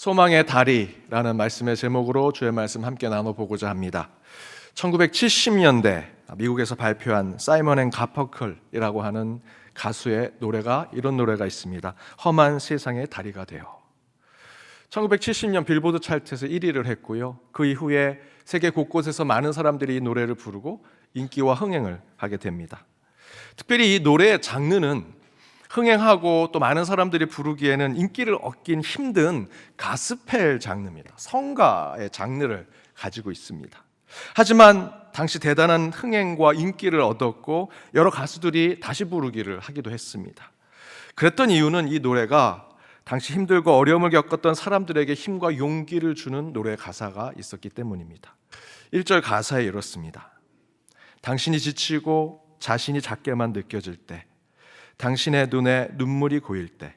소망의 다리라는 말씀의 제목으로 주의 말씀 함께 나눠보고자 합니다. 1970년대 미국에서 발표한 사이먼 앤 가퍼클이라고 하는 가수의 노래가 이런 노래가 있습니다. 험한 세상의 다리가 되어. 1970년 빌보드 차트에서 1위를 했고요. 그 이후에 세계 곳곳에서 많은 사람들이 이 노래를 부르고 인기와 흥행을 하게 됩니다. 특별히 이 노래의 장르는 흥행하고 또 많은 사람들이 부르기에는 인기를 얻긴 힘든 가스펠 장르입니다. 성가의 장르를 가지고 있습니다. 하지만 당시 대단한 흥행과 인기를 얻었고 여러 가수들이 다시 부르기를 하기도 했습니다. 그랬던 이유는 이 노래가 당시 힘들고 어려움을 겪었던 사람들에게 힘과 용기를 주는 노래 가사가 있었기 때문입니다. 1절 가사에 이렇습니다. 당신이 지치고 자신이 작게만 느껴질 때, 당신의 눈에 눈물이 고일 때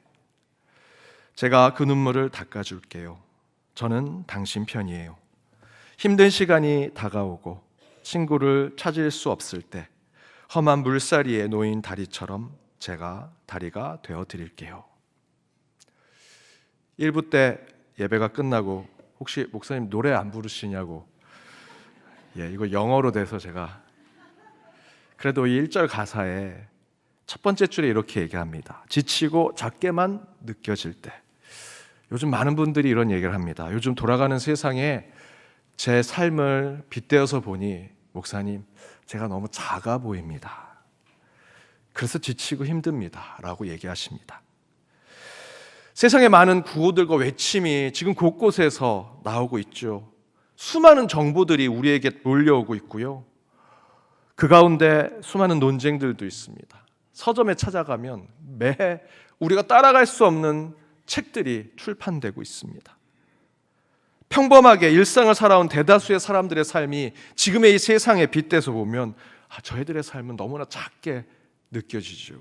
제가 그 눈물을 닦아줄게요. 저는 당신 편이에요. 힘든 시간이 다가오고 친구를 찾을 수 없을 때 험한 물살이에 놓인 다리처럼 제가 다리가 되어드릴게요. 1부 때 예배가 끝나고 혹시 목사님 노래 안 부르시냐고, 이거 영어로 돼서 제가 그래도 이 1절 가사에 첫 번째 줄에 이렇게 얘기합니다. 지치고 작게만 느껴질 때. 요즘 많은 분들이 이런 얘기를 합니다. 요즘 돌아가는 세상에 제 삶을 빗대어서 보니 목사님, 제가 너무 작아 보입니다. 그래서 지치고 힘듭니다. 라고 얘기하십니다. 세상에 많은 구호들과 외침이 지금 곳곳에서 나오고 있죠. 수많은 정보들이 우리에게 몰려오고 있고요. 그 가운데 수많은 논쟁들도 있습니다. 서점에 찾아가면 매해 우리가 따라갈 수 없는 책들이 출판되고 있습니다. 평범하게 일상을 살아온 대다수의 사람들의 삶이 지금의 이 세상에 빗대서 보면 저희들의 삶은 너무나 작게 느껴지죠.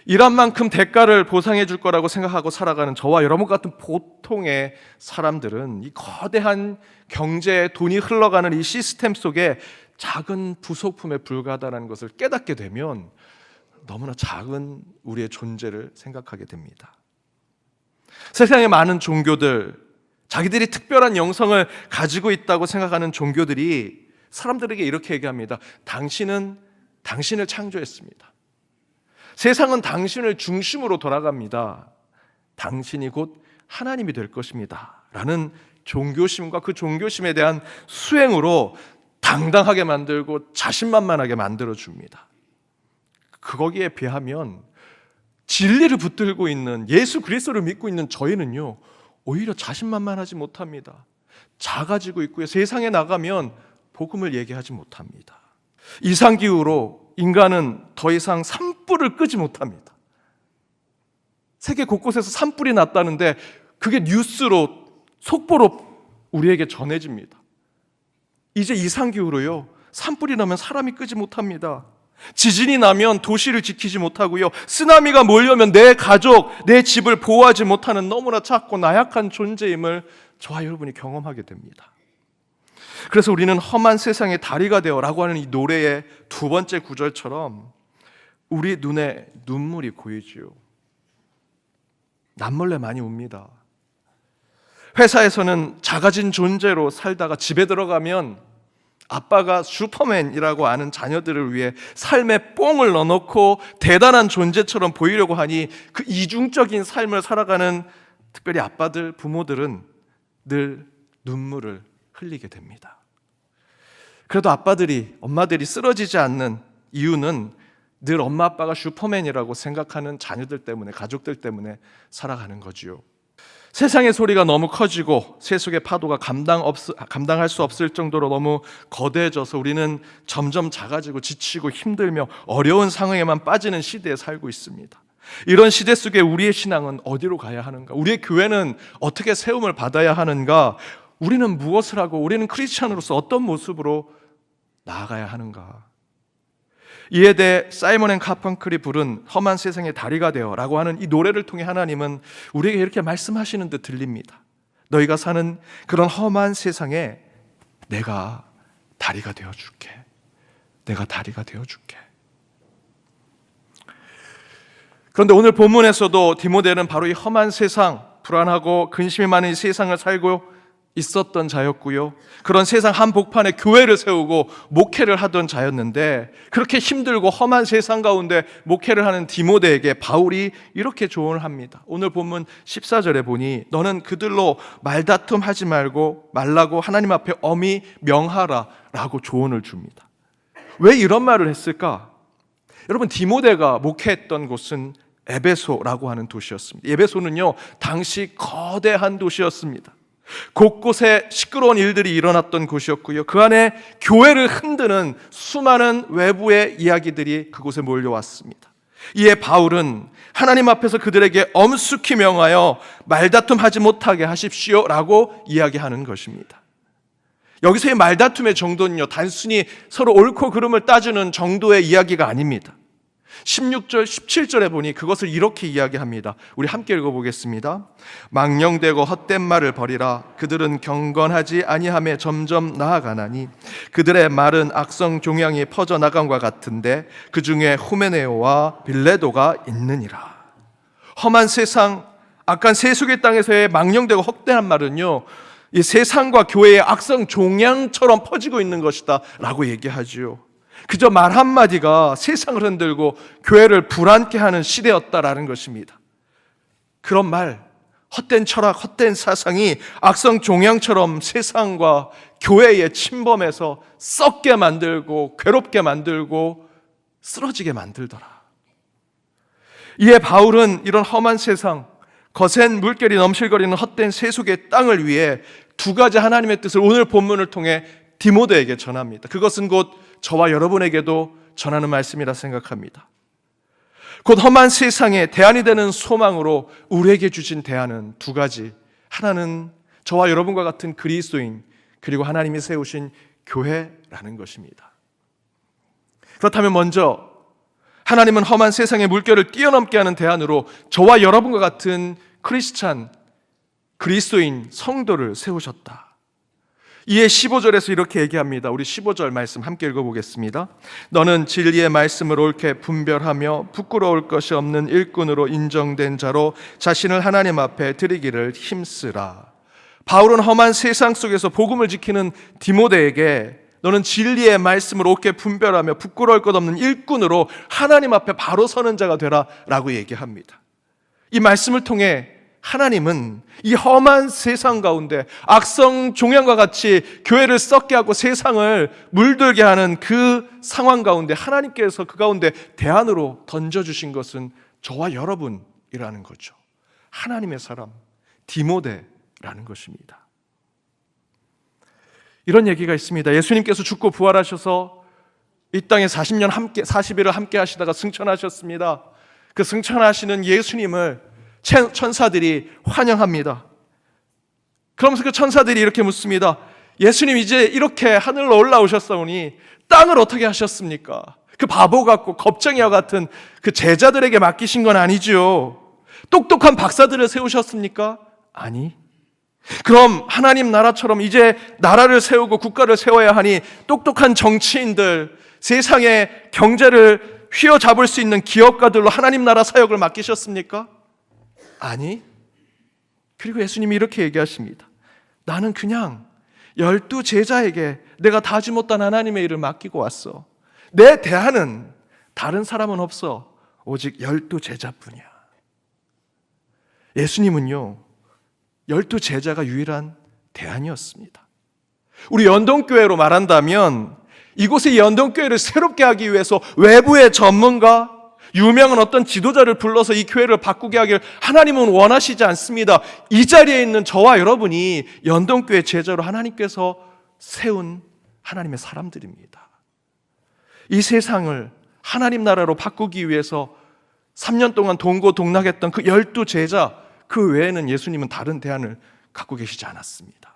일한 만큼 대가를 보상해 줄 거라고 생각하고 살아가는 저와 여러분 같은 보통의 사람들은 이 거대한 경제에 돈이 흘러가는 이 시스템 속에 작은 부속품에 불과하다는 것을 깨닫게 되면 너무나 작은 우리의 존재를 생각하게 됩니다. 세상에 많은 종교들, 자기들이 특별한 영성을 가지고 있다고 생각하는 종교들이 사람들에게 이렇게 얘기합니다. 당신은 당신을 창조했습니다. 세상은 당신을 중심으로 돌아갑니다. 당신이 곧 하나님이 될 것입니다. 라는 종교심과 그 종교심에 대한 수행으로 당당하게 만들고 자신만만하게 만들어줍니다. 거기에 비하면 진리를 붙들고 있는 예수 그리스도를 믿고 있는 저희는요, 오히려 자신만만하지 못합니다. 작아지고 있고요. 세상에 나가면 복음을 얘기하지 못합니다. 이상기후로 인간은 더 이상 산불을 끄지 못합니다. 세계 곳곳에서 산불이 났다는데 그게 뉴스로 속보로 우리에게 전해집니다. 이제 이상기후로요, 산불이 나면 사람이 끄지 못합니다. 지진이 나면 도시를 지키지 못하고요, 쓰나미가 몰려오면 내 가족, 내 집을 보호하지 못하는 너무나 작고 나약한 존재임을 저와 여러분이 경험하게 됩니다. 그래서 우리는 험한 세상의 다리가 되어 라고 하는 이 노래의 두 번째 구절처럼 우리 눈에 눈물이 고이지요. 남몰래 많이 웁니다. 회사에서는 작아진 존재로 살다가 집에 들어가면 아빠가 슈퍼맨이라고 아는 자녀들을 위해 삶에 뽕을 넣어놓고 대단한 존재처럼 보이려고 하니 그 이중적인 삶을 살아가는 특별히 아빠들, 부모들은 늘 눈물을 흘리게 됩니다. 그래도 엄마들이 쓰러지지 않는 이유는 늘 엄마 아빠가 슈퍼맨이라고 생각하는 자녀들 때문에, 가족들 때문에 살아가는 거지요. 세상의 소리가 너무 커지고 세속의 파도가 감당할 수 없을 정도로 너무 거대해져서 우리는 점점 작아지고 지치고 힘들며 어려운 상황에만 빠지는 시대에 살고 있습니다. 이런 시대 속에 우리의 신앙은 어디로 가야 하는가? 우리의 교회는 어떻게 세움을 받아야 하는가? 우리는 무엇을 하고 우리는 크리스찬으로서 어떤 모습으로 나아가야 하는가? 이에 대해 사이먼 앤 가펑클이 부른 험한 세상의 다리가 되어 라고 하는 이 노래를 통해 하나님은 우리에게 이렇게 말씀하시는 듯 들립니다. 너희가 사는 그런 험한 세상에 내가 다리가 되어줄게. 내가 다리가 되어줄게. 그런데 오늘 본문에서도 디모데는 바로 이 험한 세상, 불안하고 근심이 많은 이 세상을 살고 있었던 자였고요. 그런 세상 한복판에 교회를 세우고 목회를 하던 자였는데, 그렇게 힘들고 험한 세상 가운데 목회를 하는 디모데에게 바울이 이렇게 조언을 합니다. 오늘 본문 14절에 보니 너는 그들로 말다툼하지 말라고 하나님 앞에 엄히 명하라 라고 조언을 줍니다. 왜 이런 말을 했을까? 여러분, 디모데가 목회했던 곳은 에베소라고 하는 도시였습니다. 에베소는요, 당시 거대한 도시였습니다. 곳곳에 시끄러운 일들이 일어났던 곳이었고요, 그 안에 교회를 흔드는 수많은 외부의 이야기들이 그곳에 몰려왔습니다. 이에 바울은 하나님 앞에서 그들에게 엄숙히 명하여 말다툼하지 못하게 하십시오 라고 이야기하는 것입니다. 여기서의 말다툼의 정도는요, 단순히 서로 옳고 그름을 따지는 정도의 이야기가 아닙니다. 16절, 17절에 보니 그것을 이렇게 이야기합니다. 우리 함께 읽어보겠습니다. 망령되고 헛된 말을 버리라. 그들은 경건하지 아니함에 점점 나아가나니 그들의 말은 악성 종양이 퍼져나감과 같은데 그 중에 후메네오와 빌레도가 있느니라. 험한 세상, 악한 세속의 땅에서의 망령되고 헛된 말은요, 이 세상과 교회의 악성 종양처럼 퍼지고 있는 것이다 라고 얘기하죠. 그저 말 한마디가 세상을 흔들고 교회를 불안케 하는 시대였다라는 것입니다. 그런 말, 헛된 철학, 헛된 사상이 악성 종양처럼 세상과 교회에 침범해서 썩게 만들고 괴롭게 만들고 쓰러지게 만들더라. 이에 바울은 이런 험한 세상, 거센 물결이 넘실거리는 헛된 세속의 땅을 위해 두 가지 하나님의 뜻을 오늘 본문을 통해 디모데에게 전합니다. 그것은 곧 저와 여러분에게도 전하는 말씀이라 생각합니다. 곧 험한 세상에 대안이 되는 소망으로 우리에게 주신 대안은 두 가지. 하나는 저와 여러분과 같은 그리스도인, 그리고 하나님이 세우신 교회라는 것입니다. 그렇다면 먼저 하나님은 험한 세상의 물결을 뛰어넘게 하는 대안으로 저와 여러분과 같은 크리스찬, 그리스도인 성도를 세우셨다. 이에 15절에서 이렇게 얘기합니다. 우리 15절 말씀 함께 읽어보겠습니다. 너는 진리의 말씀을 옳게 분별하며 부끄러울 것이 없는 일꾼으로 인정된 자로 자신을 하나님 앞에 드리기를 힘쓰라. 바울은 험한 세상 속에서 복음을 지키는 디모데에게 너는 진리의 말씀을 옳게 분별하며 부끄러울 것 없는 일꾼으로 하나님 앞에 바로 서는 자가 되라 라고 얘기합니다. 이 말씀을 통해 하나님은 이 험한 세상 가운데 악성 종양과 같이 교회를 썩게 하고 세상을 물들게 하는 그 상황 가운데 하나님께서 그 가운데 대안으로 던져주신 것은 저와 여러분이라는 거죠. 하나님의 사람 디모데라는 것입니다. 이런 얘기가 있습니다. 예수님께서 죽고 부활하셔서 이 땅에 40일을 함께 하시다가 승천하셨습니다. 그 승천하시는 예수님을 천사들이 환영합니다. 그러면서 그 천사들이 이렇게 묻습니다. 예수님 이제 이렇게 하늘로 올라오셨사오니 땅을 어떻게 하셨습니까? 그 바보 같고 겁쟁이와 같은 그 제자들에게 맡기신 건 아니죠. 똑똑한 박사들을 세우셨습니까? 아니. 그럼 하나님 나라처럼 이제 나라를 세우고 국가를 세워야 하니 똑똑한 정치인들, 세상의 경제를 휘어잡을 수 있는 기업가들로 하나님 나라 사역을 맡기셨습니까? 아니. 그리고 예수님이 이렇게 얘기하십니다. 나는 그냥 12 제자에게 내가 다하지 못한 하나님의 일을 맡기고 왔어. 내 대안은 다른 사람은 없어. 오직 12 제자뿐이야. 예수님은요 12 제자가 유일한 대안이었습니다. 우리 연동교회로 말한다면 이곳의 연동교회를 새롭게 하기 위해서 외부의 전문가, 유명한 어떤 지도자를 불러서 이 교회를 바꾸게 하길 하나님은 원하시지 않습니다. 이 자리에 있는 저와 여러분이 연동교회 제자로 하나님께서 세운 하나님의 사람들입니다. 이 세상을 하나님 나라로 바꾸기 위해서 3년 동안 동고동락했던 그 12 제자, 그 외에는 예수님은 다른 대안을 갖고 계시지 않았습니다.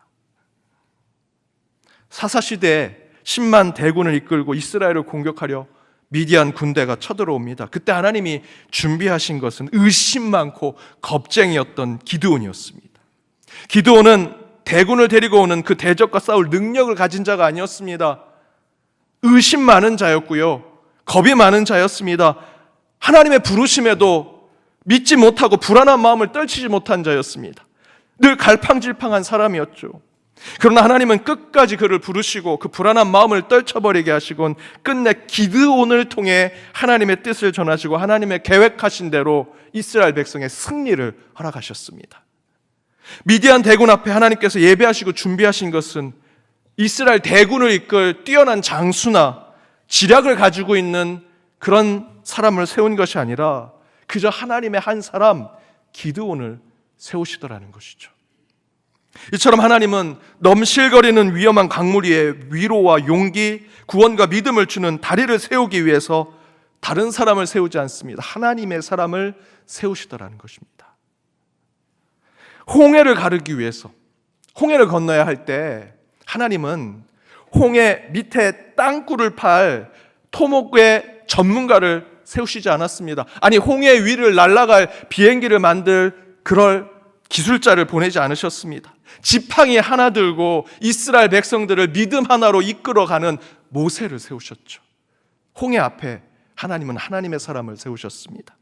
사사시대에 10만 대군을 이끌고 이스라엘을 공격하려 미디안 군대가 쳐들어옵니다. 그때 하나님이 준비하신 것은 의심 많고 겁쟁이였던 기드온이었습니다. 기드온은 대군을 데리고 오는 그 대적과 싸울 능력을 가진 자가 아니었습니다. 의심 많은 자였고요, 겁이 많은 자였습니다. 하나님의 부르심에도 믿지 못하고 불안한 마음을 떨치지 못한 자였습니다. 늘 갈팡질팡한 사람이었죠. 그러나 하나님은 끝까지 그를 부르시고 그 불안한 마음을 떨쳐버리게 하시곤 끝내 기드온을 통해 하나님의 뜻을 전하시고 하나님의 계획하신 대로 이스라엘 백성의 승리를 허락하셨습니다. 미디안 대군 앞에 하나님께서 예배하시고 준비하신 것은 이스라엘 대군을 이끌 뛰어난 장수나 지략을 가지고 있는 그런 사람을 세운 것이 아니라 그저 하나님의 한 사람 기드온을 세우시더라는 것이죠. 이처럼 하나님은 넘실거리는 위험한 강물 위에 위로와 용기, 구원과 믿음을 주는 다리를 세우기 위해서 다른 사람을 세우지 않습니다. 하나님의 사람을 세우시더라는 것입니다. 홍해를 가르기 위해서, 홍해를 건너야 할 때 하나님은 홍해 밑에 땅굴을 팔 토목의 전문가를 세우시지 않았습니다. 아니, 홍해 위를 날아갈 비행기를 만들 그럴 기술자를 보내지 않으셨습니다. 지팡이 하나 들고 이스라엘 백성들을 믿음 하나로 이끌어가는 모세를 세우셨죠. 홍해 앞에 하나님은 하나님의 사람을 세우셨습니다.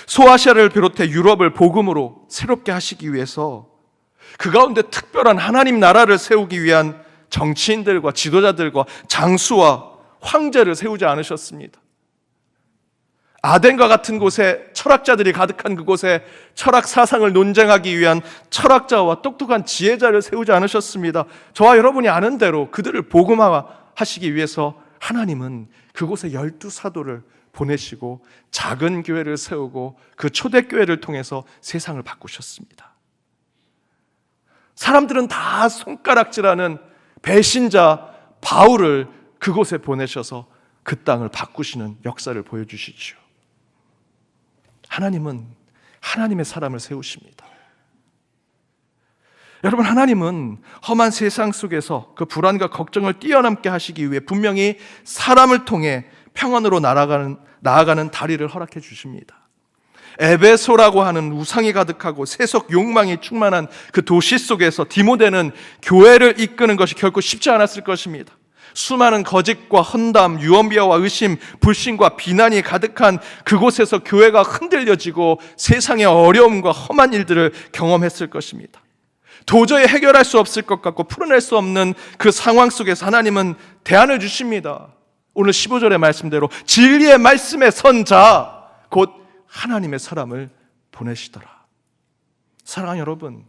소아시아를 비롯해 유럽을 복음으로 새롭게 하시기 위해서 그 가운데 특별한 하나님 나라를 세우기 위한 정치인들과 지도자들과 장수와 황제를 세우지 않으셨습니다. 아덴과 같은 곳에 철학자들이 가득한 그곳에 철학 사상을 논쟁하기 위한 철학자와 똑똑한 지혜자를 세우지 않으셨습니다. 저와 여러분이 아는 대로 그들을 복음화하시기 위해서 하나님은 그곳에 12사도를 보내시고 작은 교회를 세우고 그 초대교회를 통해서 세상을 바꾸셨습니다. 사람들은 다 손가락질하는 배신자 바울을 그곳에 보내셔서 그 땅을 바꾸시는 역사를 보여주시죠. 하나님은 하나님의 사람을 세우십니다. 여러분, 하나님은 험한 세상 속에서 그 불안과 걱정을 뛰어넘게 하시기 위해 분명히 사람을 통해 평안으로 나아가는 다리를 허락해 주십니다. 에베소라고 하는 우상이 가득하고 세속 욕망이 충만한 그 도시 속에서 디모데는 교회를 이끄는 것이 결코 쉽지 않았을 것입니다. 수많은 거짓과 헌담, 유언비어와 의심, 불신과 비난이 가득한 그곳에서 교회가 흔들려지고 세상의 어려움과 험한 일들을 경험했을 것입니다. 도저히 해결할 수 없을 것 같고 풀어낼 수 없는 그 상황 속에서 하나님은 대안을 주십니다. 오늘 15절의 말씀대로 진리의 말씀에 선 자, 곧 하나님의 사람을 보내시더라. 사랑하는 여러분,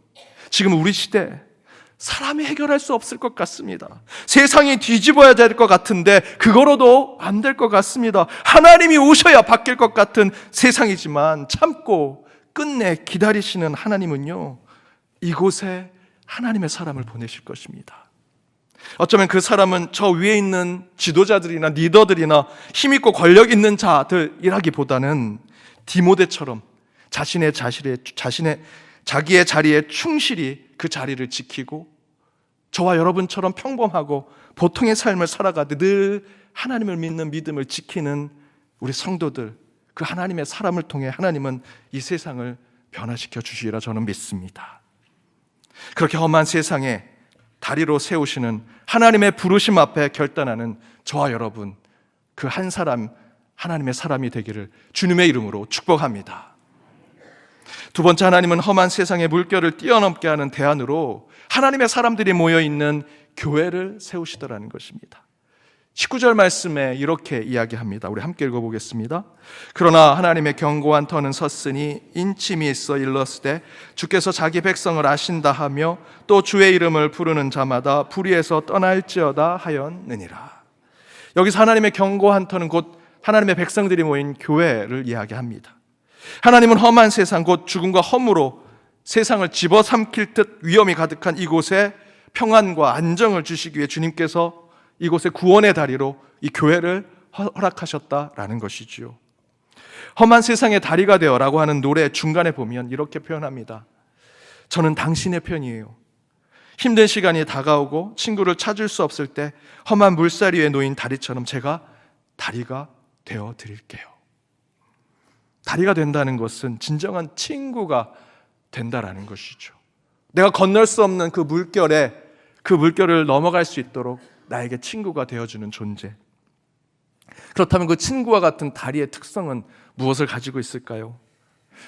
지금 우리 시대 사람이 해결할 수 없을 것 같습니다. 세상이 뒤집어야 될 것 같은데 그거로도 안 될 것 같습니다. 하나님이 오셔야 바뀔 것 같은 세상이지만 참고 끝내 기다리시는 하나님은요, 이곳에 하나님의 사람을 보내실 것입니다. 어쩌면 그 사람은 저 위에 있는 지도자들이나 리더들이나 힘있고 권력 있는 자들이라기보다는 디모데처럼 자기의 자리에 충실히 그 자리를 지키고 저와 여러분처럼 평범하고 보통의 삶을 살아가되 늘 하나님을 믿는 믿음을 지키는 우리 성도들, 그 하나님의 사람을 통해 하나님은 이 세상을 변화시켜 주시리라 저는 믿습니다. 그렇게 험한 세상에 다리로 세우시는 하나님의 부르심 앞에 결단하는 저와 여러분, 그 한 사람 하나님의 사람이 되기를 주님의 이름으로 축복합니다. 두 번째, 하나님은 험한 세상의 물결을 뛰어넘게 하는 대안으로 하나님의 사람들이 모여있는 교회를 세우시더라는 것입니다. 19절 말씀에 이렇게 이야기합니다. 우리 함께 읽어보겠습니다. 그러나 하나님의 견고한 터는 섰으니 인침이 있어 일렀으되 주께서 자기 백성을 아신다 하며 또 주의 이름을 부르는 자마다 불의에서 떠날지어다 하였느니라. 여기서 하나님의 견고한 터는 곧 하나님의 백성들이 모인 교회를 이야기합니다. 하나님은 험한 세상, 곧 죽음과 험으로 세상을 집어삼킬 듯 위험이 가득한 이곳에 평안과 안정을 주시기 위해 주님께서 이곳에 구원의 다리로 이 교회를 허락하셨다라는 것이지요. 험한 세상의 다리가 되어라고 하는 노래 중간에 보면 이렇게 표현합니다. 저는 당신의 편이에요. 힘든 시간이 다가오고 친구를 찾을 수 없을 때 험한 물살 위에 놓인 다리처럼 제가 다리가 되어 드릴게요. 다리가 된다는 것은 진정한 친구가 된다라는 것이죠. 내가 건널 수 없는 그 물결을 넘어갈 수 있도록 나에게 친구가 되어주는 존재. 그렇다면 그 친구와 같은 다리의 특성은 무엇을 가지고 있을까요?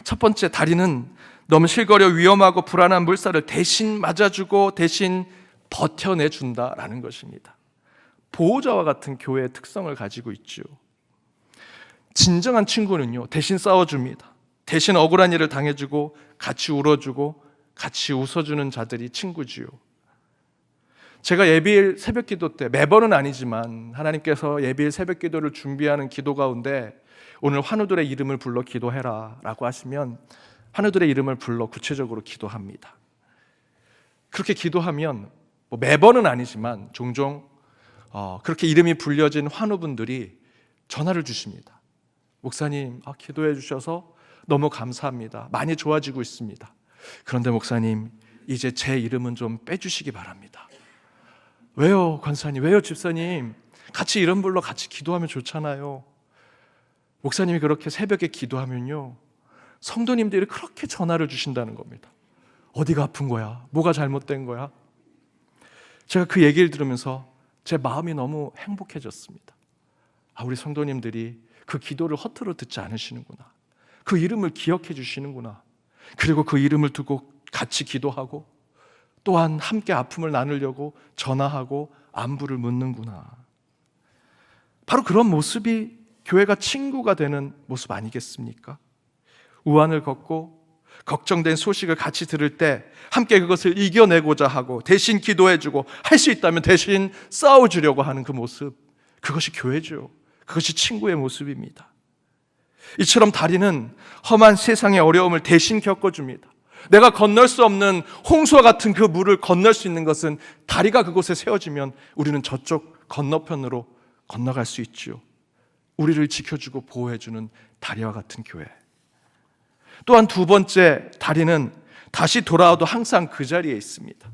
첫 번째, 다리는 넘실거려 위험하고 불안한 물살을 대신 맞아주고 대신 버텨내준다라는 것입니다. 보호자와 같은 교회의 특성을 가지고 있죠. 진정한 친구는요, 대신 싸워줍니다. 대신 억울한 일을 당해주고 같이 울어주고 같이 웃어주는 자들이 친구지요. 제가 예비일 새벽기도 때, 매번은 아니지만 하나님께서 예비일 새벽기도를 준비하는 기도 가운데 오늘 환우들의 이름을 불러 기도해라 라고 하시면 환우들의 이름을 불러 구체적으로 기도합니다. 그렇게 기도하면 매번은 아니지만 종종 그렇게 이름이 불려진 환우분들이 전화를 주십니다. 목사님, 기도해 주셔서 너무 감사합니다. 많이 좋아지고 있습니다. 그런데 목사님, 이제 제 이름은 좀 빼주시기 바랍니다. 왜요, 권사님? 왜요, 집사님? 같이 이름 불러 같이 기도하면 좋잖아요. 목사님이 그렇게 새벽에 기도하면요, 성도님들이 그렇게 전화를 주신다는 겁니다. 어디가 아픈 거야? 뭐가 잘못된 거야? 제가 그 얘기를 들으면서 제 마음이 너무 행복해졌습니다. 우리 성도님들이 그 기도를 허투루 듣지 않으시는구나. 그 이름을 기억해 주시는구나. 그리고 그 이름을 두고 같이 기도하고 또한 함께 아픔을 나누려고 전화하고 안부를 묻는구나. 바로 그런 모습이 교회가 친구가 되는 모습 아니겠습니까? 우환을 걷고 걱정된 소식을 같이 들을 때 함께 그것을 이겨내고자 하고 대신 기도해주고 할 수 있다면 대신 싸워주려고 하는 그 모습, 그것이 교회죠. 그것이 친구의 모습입니다. 이처럼 다리는 험한 세상의 어려움을 대신 겪어줍니다. 내가 건널 수 없는 홍수와 같은 그 물을 건널 수 있는 것은 다리가 그곳에 세워지면 우리는 저쪽 건너편으로 건너갈 수 있죠. 우리를 지켜주고 보호해주는 다리와 같은 교회. 또한 두 번째, 다리는 다시 돌아와도 항상 그 자리에 있습니다.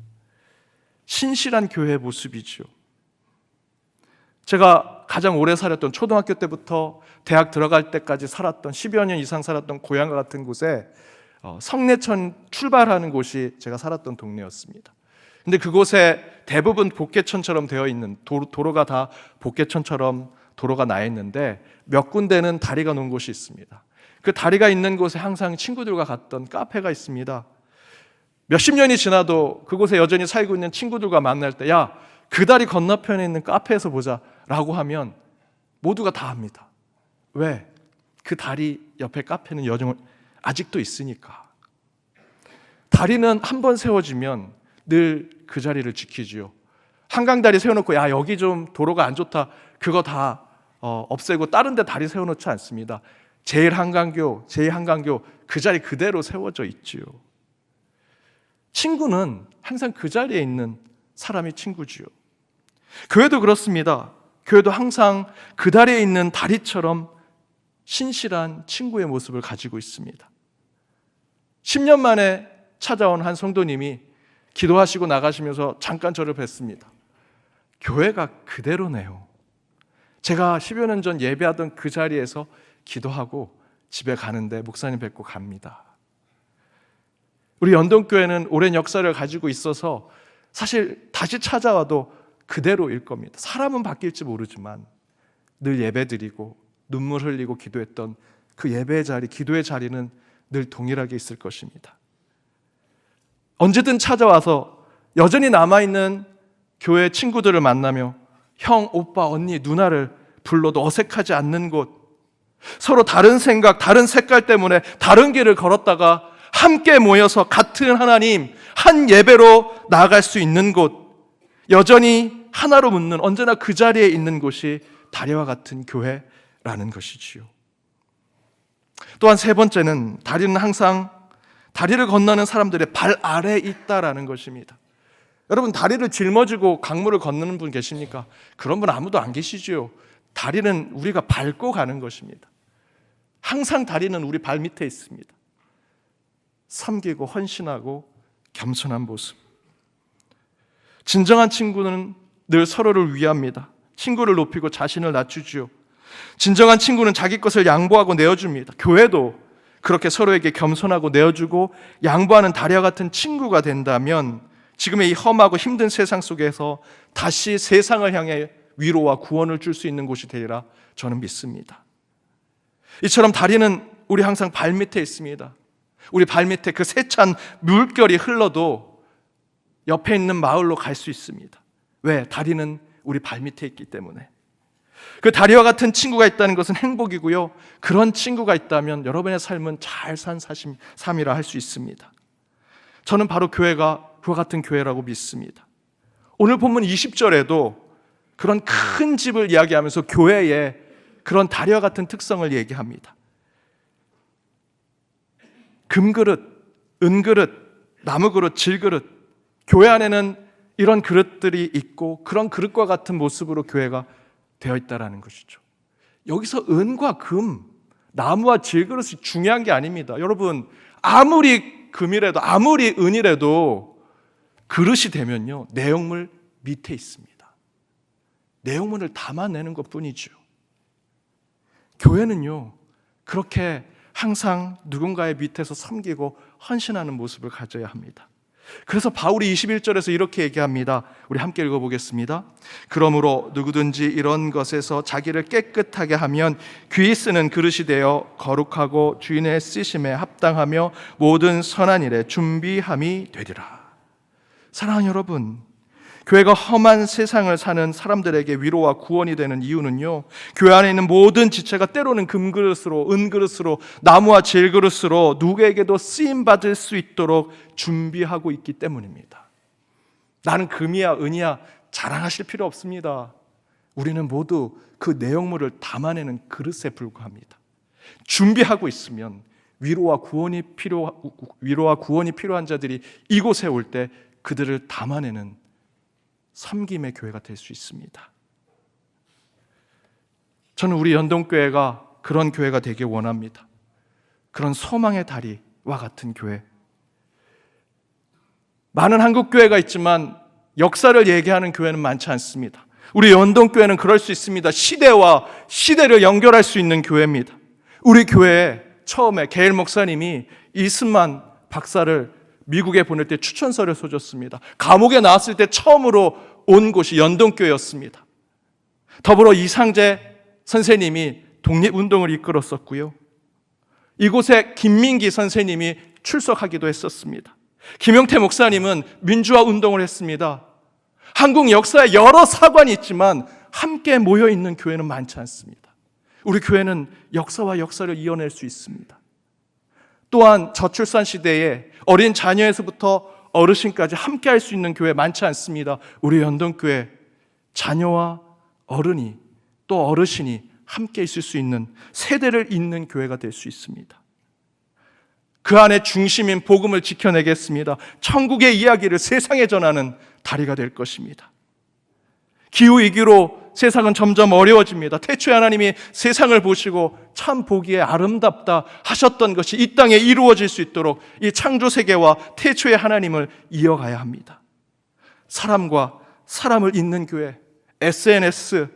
신실한 교회의 모습이죠. 제가 가장 오래 살았던, 초등학교 때부터 대학 들어갈 때까지 살았던 10여 년 이상 살았던 고향과 같은 곳에 성내천 출발하는 곳이 제가 살았던 동네였습니다. 근데 그곳에 대부분 복개천처럼 되어 있는 도로가 다 복개천처럼 도로가 나 있는데 몇 군데는 다리가 놓은 곳이 있습니다. 그 다리가 있는 곳에 항상 친구들과 갔던 카페가 있습니다. 몇십 년이 지나도 그곳에 여전히 살고 있는 친구들과 만날 때, 야, 그 다리 건너편에 있는 카페에서 보자 라고 하면 모두가 다 합니다. 왜? 그 다리 옆에 카페는 여전히 아직도 있으니까. 다리는 한 번 세워지면 늘 그 자리를 지키지요. 한강다리 세워놓고 야, 여기 좀 도로가 안 좋다, 그거 다 없애고 다른 데 다리 세워놓지 않습니다. 제1한강교 그 자리 그대로 세워져 있지요. 친구는 항상 그 자리에 있는 사람이 친구지요. 교회도 그렇습니다. 교회도 항상 그 자리에 있는 다리처럼 신실한 친구의 모습을 가지고 있습니다. 10년 만에 찾아온 한 성도님이 기도하시고 나가시면서 잠깐 저를 뵀습니다. 교회가 그대로네요. 제가 10여 년 전 예배하던 그 자리에서 기도하고 집에 가는데 목사님 뵙고 갑니다. 우리 연동교회는 오랜 역사를 가지고 있어서 사실 다시 찾아와도 그대로일 겁니다. 사람은 바뀔지 모르지만 늘 예배드리고 눈물 흘리고 기도했던 그 예배의 자리, 기도의 자리는 늘 동일하게 있을 것입니다. 언제든 찾아와서 여전히 남아있는 교회 친구들을 만나며 형, 오빠, 언니, 누나를 불러도 어색하지 않는 곳, 서로 다른 생각, 다른 색깔 때문에 다른 길을 걸었다가 함께 모여서 같은 하나님, 한 예배로 나아갈 수 있는 곳, 여전히 하나로 묻는, 언제나 그 자리에 있는 곳이 다리와 같은 교회라는 것이지요. 또한 세 번째는, 다리는 항상 다리를 건너는 사람들의 발 아래에 있다라는 것입니다. 여러분, 다리를 짊어지고 강물을 건너는 분 계십니까? 그런 분 아무도 안 계시지요. 다리는 우리가 밟고 가는 것입니다. 항상 다리는 우리 발 밑에 있습니다. 섬기고 헌신하고 겸손한 모습. 진정한 친구는 늘 서로를 위합니다. 친구를 높이고 자신을 낮추지요. 진정한 친구는 자기 것을 양보하고 내어줍니다. 교회도 그렇게 서로에게 겸손하고 내어주고 양보하는 다리와 같은 친구가 된다면 지금의 이 험하고 힘든 세상 속에서 다시 세상을 향해 위로와 구원을 줄 수 있는 곳이 되리라 저는 믿습니다. 이처럼 다리는 우리 항상 발밑에 있습니다. 우리 발밑에 그 세찬 물결이 흘러도 옆에 있는 마을로 갈 수 있습니다. 왜? 다리는 우리 발밑에 있기 때문에. 그 다리와 같은 친구가 있다는 것은 행복이고요, 그런 친구가 있다면 여러분의 삶은 잘 산 삶이라 할 수 있습니다. 저는 바로 교회가 그와 같은 교회라고 믿습니다. 오늘 본문 20절에도 그런 큰 집을 이야기하면서 교회의 그런 다리와 같은 특성을 얘기합니다. 금그릇, 은그릇, 나무그릇, 질그릇, 교회 안에는 이런 그릇들이 있고 그런 그릇과 같은 모습으로 교회가 되어 있다는 것이죠. 여기서 은과 금, 나무와 질그릇이 중요한 게 아닙니다. 여러분, 아무리 금이라도 아무리 은이라도 그릇이 되면요, 내용물 밑에 있습니다. 내용물을 담아내는 것뿐이죠. 교회는요, 그렇게 항상 누군가의 밑에서 섬기고 헌신하는 모습을 가져야 합니다. 그래서 바울이 21절에서 이렇게 얘기합니다. 우리 함께 읽어보겠습니다. 그러므로 누구든지 이런 것에서 자기를 깨끗하게 하면 귀히 쓰는 그릇이 되어 거룩하고 주인의 쓰심에 합당하며 모든 선한 일에 준비함이 되리라. 사랑하는 여러분, 교회가 험한 세상을 사는 사람들에게 위로와 구원이 되는 이유는요, 교회 안에 있는 모든 지체가 때로는 금그릇으로, 은그릇으로, 나무와 질그릇으로 누구에게도 쓰임받을 수 있도록 준비하고 있기 때문입니다. 나는 금이야 은이야 자랑하실 필요 없습니다. 우리는 모두 그 내용물을 담아내는 그릇에 불과합니다. 준비하고 있으면 위로와 구원이 필요한 자들이 이곳에 올 때 그들을 담아내는 섬김의 교회가 될 수 있습니다. 저는 우리 연동교회가 그런 교회가 되길 원합니다. 그런 소망의 다리와 같은 교회. 많은 한국교회가 있지만 역사를 얘기하는 교회는 많지 않습니다. 우리 연동교회는 그럴 수 있습니다. 시대와 시대를 연결할 수 있는 교회입니다. 우리 교회에 처음에 게일 목사님이 이스만 박사를 미국에 보낼 때 추천서를 써줬습니다. 감옥에 나왔을 때 처음으로 온 곳이 연동교회였습니다. 더불어 이상재 선생님이 독립운동을 이끌었었고요, 이곳에 김민기 선생님이 출석하기도 했었습니다. 김용태 목사님은 민주화 운동을 했습니다. 한국 역사에 여러 사관이 있지만 함께 모여있는 교회는 많지 않습니다. 우리 교회는 역사와 역사를 이어낼 수 있습니다. 또한 저출산 시대에 어린 자녀에서부터 어르신까지 함께 할 수 있는 교회 많지 않습니다. 우리 연동교회 자녀와 어른이 또 어르신이 함께 있을 수 있는, 세대를 잇는 교회가 될 수 있습니다. 그 안에 중심인 복음을 지켜내겠습니다. 천국의 이야기를 세상에 전하는 다리가 될 것입니다. 기후위기로 세상은 점점 어려워집니다. 태초에 하나님이 세상을 보시고 참 보기에 아름답다 하셨던 것이 이 땅에 이루어질 수 있도록 이 창조세계와 태초의 하나님을 이어가야 합니다. 사람과 사람을 잇는 교회, SNS,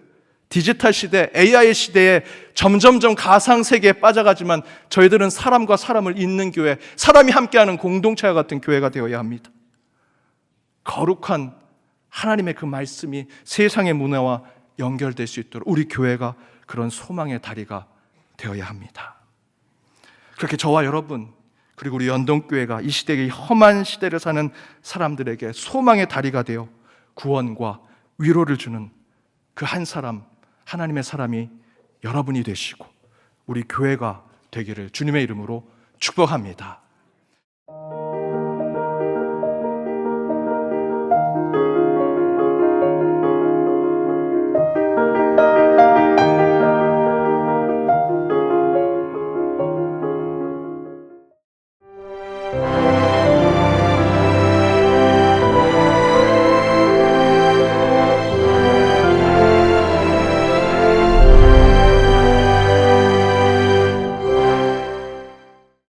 디지털 시대, AI 시대에 점점점 가상세계에 빠져가지만 저희들은 사람과 사람을 잇는 교회, 사람이 함께하는 공동체와 같은 교회가 되어야 합니다. 거룩한 하나님의 그 말씀이 세상의 문화와 연결될 수 있도록 우리 교회가 그런 소망의 다리가 되어야 합니다. 그렇게 저와 여러분, 그리고 우리 연동교회가 이 시대의 험한 시대를 사는 사람들에게 소망의 다리가 되어 구원과 위로를 주는 그 한 사람, 하나님의 사람이 여러분이 되시고 우리 교회가 되기를 주님의 이름으로 축복합니다.